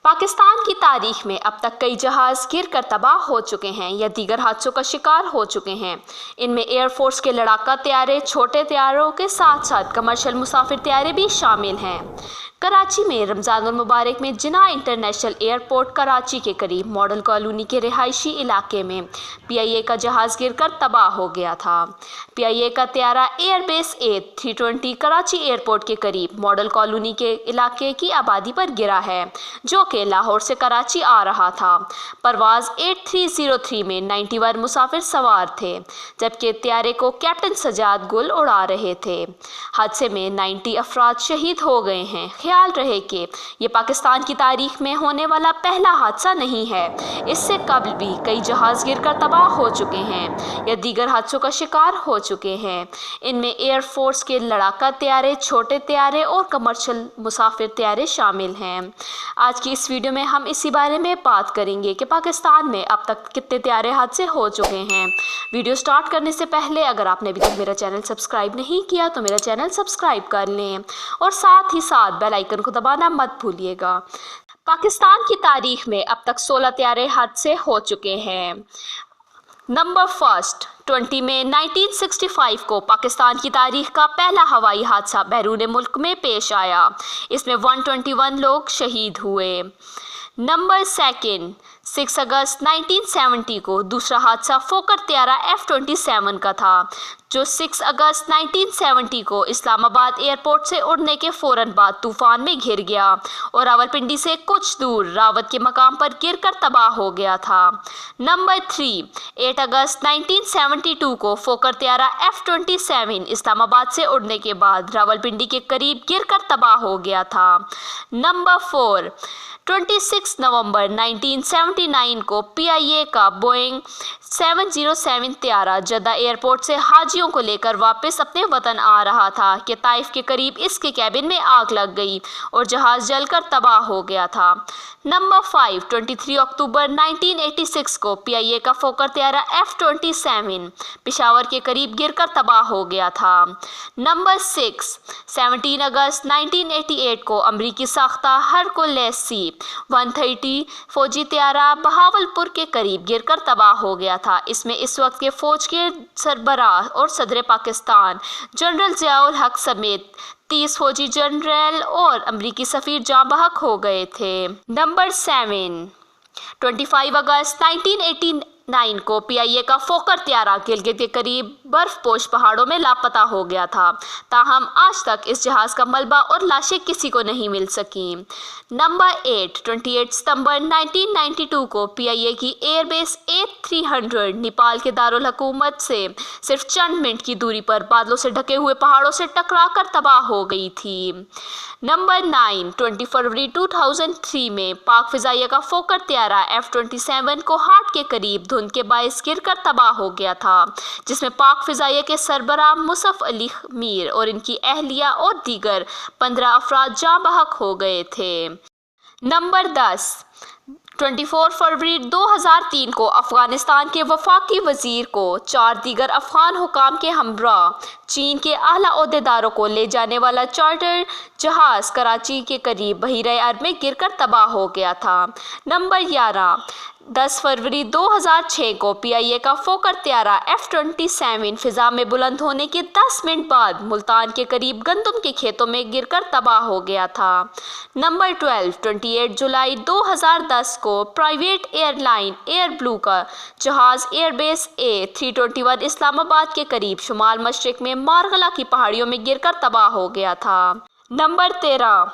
पाकिस्तान की तारीख में अब तक कई जहाज़ गिरकर तबाह हो चुके हैं या दीगर हादसों का शिकार हो चुके हैं। इनमें एयरफोर्स के लड़ाका तैयारे, छोटे तैयारों के साथ साथ कमर्शियल मुसाफिर तैयारे भी शामिल हैं। कराची में रमज़ानुल मुबारक में जिन्ना इंटरनेशनल एयरपोर्ट कराची के करीब मॉडल कॉलोनी के रिहायशी इलाके में PIA का जहाज़ गिरकर तबाह हो गया था। PIA का तैयारा एयरबेस A320 कराची एयरपोर्ट के करीब मॉडल कॉलोनी के इलाके की आबादी पर गिरा है, जो कि लाहौर से कराची आ रहा था। परवाज़ 8303 में 91 मुसाफिर सवार थे, जबकि तैयारे को कैप्टन सजाद गुल उड़ा रहे थे। हादसे में 90 अफराद शहीद हो गए हैं। ख्याल रहे कि ये पाकिस्तान की तारीख में होने वाला पहला हादसा नहीं है। इससे कबल भी कई जहाज़ गिरकर तबाह हो चुके हैं या दीगर हादसों का शिकार हो चुके हैं। इनमें एयरफोर्स के लड़ाका तैयारे, छोटे तैयारे और कमर्शियल मुसाफिर तैयारे शामिल हैं। आज की इस वीडियो में हम इसी बारे में बात करेंगे कि पाकिस्तान में अब तक कितने तैयारे हादसे हो चुके हैं। वीडियो स्टार्ट करने से पहले अगर आपने अभी तक मेरा चैनल सब्सक्राइब नहीं किया तो मेरा चैनल सब्सक्राइब कर लें और साथ ही साथ बेल आइकन को दबाना मत भूलिएगा। पाकिस्तान की तारीख में अब तक 16 तैयारे हादसे हो चुके हैं। नंबर फर्स्ट, 20 मई 1965 को पाकिस्तान की तारीख का पहला हवाई हादसा बैरून मुल्क में पेश आया। इसमें 121 लोग शहीद हुए। नंबर सेकंड, 6 अगस्त 1970 को दूसरा हादसा फोकर तैयारा F-27 का था, जो 6 अगस्त 1970 को इस्लामाबाद एयरपोर्ट से उड़ने के फ़ौरन बाद तूफ़ान में घिर गया और रावलपिंडी से कुछ दूर रावत के मकाम पर गिरकर तबाह हो गया था। नंबर 3, 8 अगस्त 1972 को फोकर तैयारा F-27 इस्लामाबाद से उड़ने के बाद रावलपिंडी के करीब गिरकर तबाह हो गया था। नंबर 4, 26 नवंबर 1979 को PIA का बोइंग 707 तैयारा जद्दा एयरपोर्ट से हाजियों को लेकर वापस अपने वतन आ रहा था कि ताइफ के करीब इसके कैबिन में आग लग गई और जहाज़ जलकर तबाह हो गया था। नंबर 5, 23 अक्टूबर 1986 को PIA का फोकर तैयारा F-27 पेशावर के करीब गिरकर तबाह हो गया था। नंबर 6, 17 अगस्त 1988 को अमरीकी साख्ता हरकुलेस C-130 फौजी तैयारा बहावलपुर के करीब गिरकर तबाह हो गया था। इसमें इस वक्त के फौज के सरबराह और सदर पाकिस्तान जनरल ज़ियाउल हक समेत 30 फौजी जनरल और अमरीकी सफ़ीर जाँ बहक हो गए थे। नंबर 7, 25 अगस्त 1989 को PIA का फोकर तैयारा गिलगित के करीब बर्फपोश पहाड़ों में लापता हो गया था। ताहम आज तक इस जहाज़ का मलबा और लाशें किसी को नहीं मिल सकीं। नंबर 8, 28 सितंबर 1992 को PIA की एयरबेस A300 नेपाल के दारुल हुकूमत से सिर्फ चंद मिनट की दूरी पर बादलों से ढके हुए पहाड़ों से टकराकर तबाह हो गई थी। नंबर 9, 20 फरवरी 2003 में पाक फ़िज़ाइया का फोकर तैयारा F-27 को हाट के करीब धुंध के बायस गिरकर तबाह हो गया था, जिसमें पाक फ़िज़ाइया के सरबराह मुसफ़ अली मीर और इनकी अहलिया और दीगर 15 अफराद जाँ बहक हो गए थे। नंबर 10, 24 फरवरी 2003 को अफ़गानिस्तान के वफाकी वज़ीर को 4 दीगर अफ़गान हुकाम के हमरा चीन के आला ओहदेदारों को ले जाने वाला चार्टर जहाज़ कराची के करीब बहीरे अरब में गिरकर तबाह हो गया था। नंबर 11, 10 फरवरी 2006 को PIA का फोकर तैयारा F-27 फ़िज़ा में बुलंद होने के 10 मिनट बाद मुल्तान के करीब गंदम के खेतों में गिरकर तबाह हो गया था। नंबर 12, 28 जुलाई 2010 को प्राइवेट एयरलाइन एयर ब्लू का जहाज़ एयरबेस A321 इस्लामाबाद के करीब शुमाल मशरिक में मारगला की पहाड़ियों में गिरकर तबाह हो गया था। नंबर 13,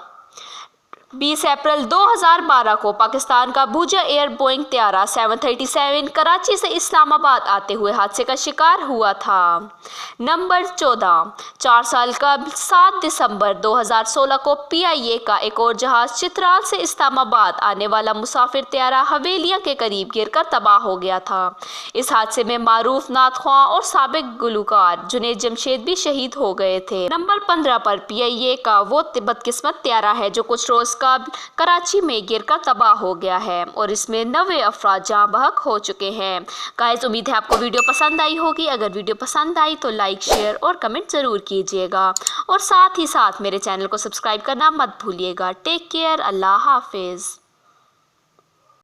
20 अप्रैल 2012 को पाकिस्तान का भूजा एयर बोइंग तैयारा 737 कराची से इस्लामाबाद आते हुए हादसे का शिकार हुआ था। नंबर 14, 4 साल का 7 दिसंबर 2016 को PIA का एक और जहाज़ चित्राल से इस्लामाबाद आने वाला मुसाफिर तैयारा हवेलियाँ के करीब गिरकर तबाह हो गया था। इस हादसे में मारूफ नातख्वां और साबिक गुलकार जुनेद जमशेद भी शहीद हो गए थे। नंबर 15 पर PIA का वो बदकिस्मत तैयारा है जो कुछ रोज़ कराची में गिरकर तबाह हो गया है और इसमें 90 अफराद जाँ बहक हो चुके हैं। गाइस, उम्मीद है आपको वीडियो पसंद आई होगी। अगर वीडियो पसंद आई तो लाइक, शेयर और कमेंट ज़रूर कीजिएगा और साथ ही साथ मेरे चैनल को सब्सक्राइब करना मत भूलिएगा। टेक केयर, अल्लाह हाफिज़।